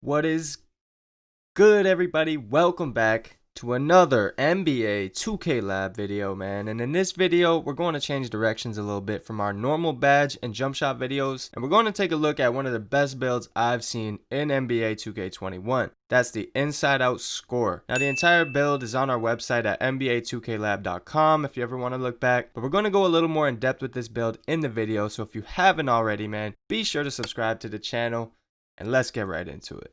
What is good, everybody? Welcome back to another NBA 2K Lab video, man. And in this video, we're going to change directions a little bit from our normal badge and jump shot videos. And we're going to take a look at one of the best builds I've seen in NBA 2K21. That's the inside out score. Now, the entire build is on our website at nba2klab.com if you ever want to look back. But we're going to go a little more in depth with this build in the video. So if you haven't already, man, be sure to subscribe to the channel. And let's get right into it.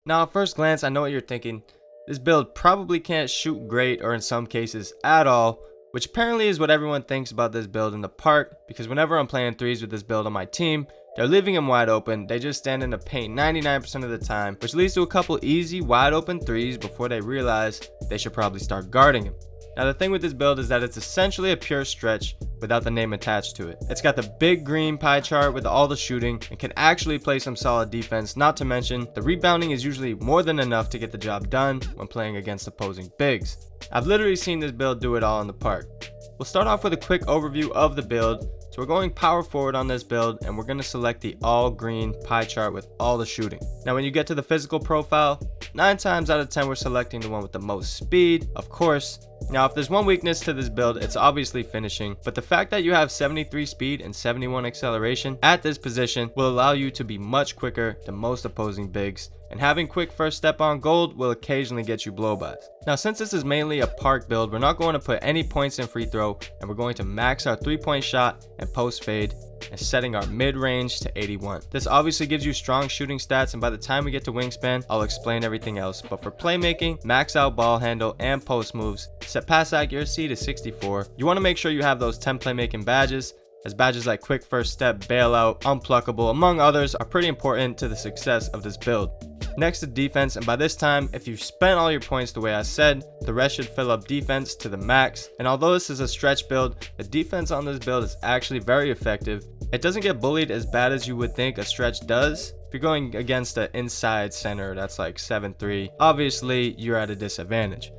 Now, at first glance, I know what you're thinking. This build probably can't shoot great, or in some cases at all, which apparently is what everyone thinks about this build in the park, because whenever I'm playing threes with this build on my team, they're leaving them wide open. They just stand in the paint 99% of the time, which leads to a couple easy wide open threes before they realize they should probably start guarding him. Now, the thing with this build is that it's essentially a pure stretch without the name attached to it. It's got the big green pie chart with all the shooting and can actually play some solid defense, not to mention the rebounding is usually more than enough to get the job done when playing against opposing bigs. I've literally seen this build do it all in the park. We'll start off with a quick overview of the build. So we're going power forward on this build, and we're going to select the all green pie chart with all the shooting. Now, when you get to the physical profile, 9 times out of 10 we're selecting the one with the most speed, of course. Now, if there's one weakness to this build, it's obviously finishing, but the fact that you have 73 speed and 71 acceleration at this position will allow you to be much quicker than most opposing bigs, and having quick first step on gold will occasionally get you blowbys. Now, since this is mainly a park build, we're not going to put any points in free throw, and we're going to max our 3-point shot and post fade, and setting our mid-range to 81. This obviously gives you strong shooting stats, and by the time we get to wingspan, I'll explain everything else. But for playmaking, max out ball handle and post moves, set pass accuracy to 64. You want to make sure you have those 10 playmaking badges, as badges like quick first step, bailout, unpluckable, among others, are pretty important to the success of this build. Next is defense, and by this time, if you've spent all your points the way I said, the rest should fill up defense to the max. And although this is a stretch build, the defense on this build is actually very effective. It doesn't get bullied as bad as you would think a stretch does. If you're going against an inside center that's like 7'3", obviously you're at a disadvantage.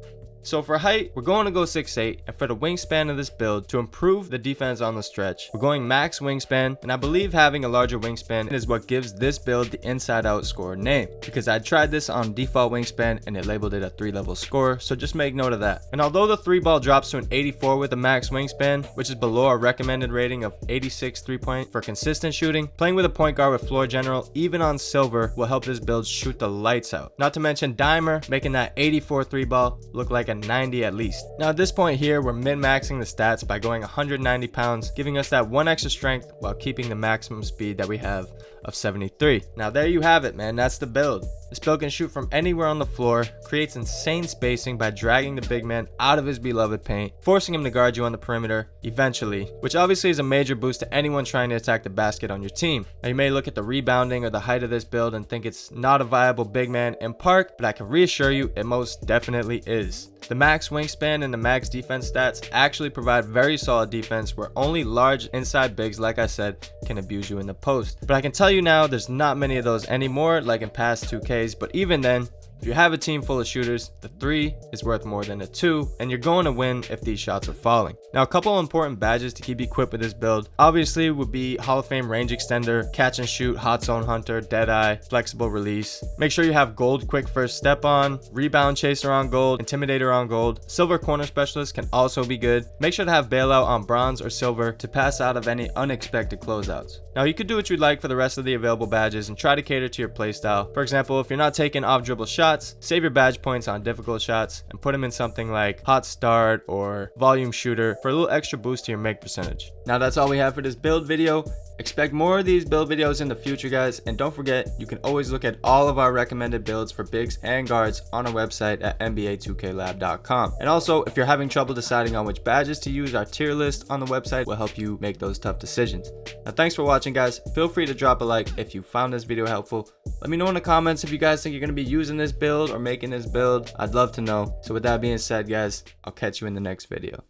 So for height, we're going to go 6'8", and for the wingspan of this build, to improve the defense on the stretch, we're going max wingspan, and I believe having a larger wingspan is what gives this build the inside out score name, because I tried this on default wingspan and it labeled it a 3-level score, so just make note of that. And although the 3 ball drops to an 84 with a max wingspan, which is below our recommended rating of 86 3-point for consistent shooting, playing with a point guard with floor general, even on silver, will help this build shoot the lights out. Not to mention Dimer, making that 84 3 ball look like a 90 at least. Now at this point here, we're min-maxing the stats by going 190 pounds, giving us that 1 extra strength while keeping the maximum speed that we have of 73. Now there you have it, man. That's the build. This build can shoot from anywhere on the floor, creates insane spacing by dragging the big man out of his beloved paint, forcing him to guard you on the perimeter eventually, which obviously is a major boost to anyone trying to attack the basket on your team. Now you may look at the rebounding or the height of this build and think it's not a viable big man in park, but I can reassure you it most definitely is. The max wingspan and the max defense stats actually provide very solid defense where only large inside bigs, like I said, can abuse you in the post. But I can tell you now, there's not many of those anymore like in past 2Ks, but even then, if you have a team full of shooters, the 3 is worth more than a 2, and you're going to win if these shots are falling. Now, a couple important badges to keep equipped with this build obviously would be Hall of Fame range extender, catch and shoot, hot zone hunter, deadeye, flexible release. Make sure you have gold quick first step on, rebound chaser on gold, intimidator on gold. Silver corner specialist can also be good. Make sure to have bailout on bronze or silver to pass out of any unexpected closeouts. Now, you could do what you'd like for the rest of the available badges and try to cater to your playstyle. For example, if you're not taking off dribble shots, save your badge points on difficult shots and put them in something like hot start or volume shooter for a little extra boost to your make percentage. Now that's all we have for this build video. Expect more of these build videos in the future, guys, and don't forget you can always look at all of our recommended builds for bigs and guards on our website at nba2klab.com. And also, if you're having trouble deciding on which badges to use, our tier list on the website will help you make those tough decisions. Now thanks for watching, guys. Feel free to drop a like if you found this video helpful. Let me know in the comments if you guys think you're going to be using this build or making this build. I'd love to know. So with that being said, guys, I'll catch you in the next video.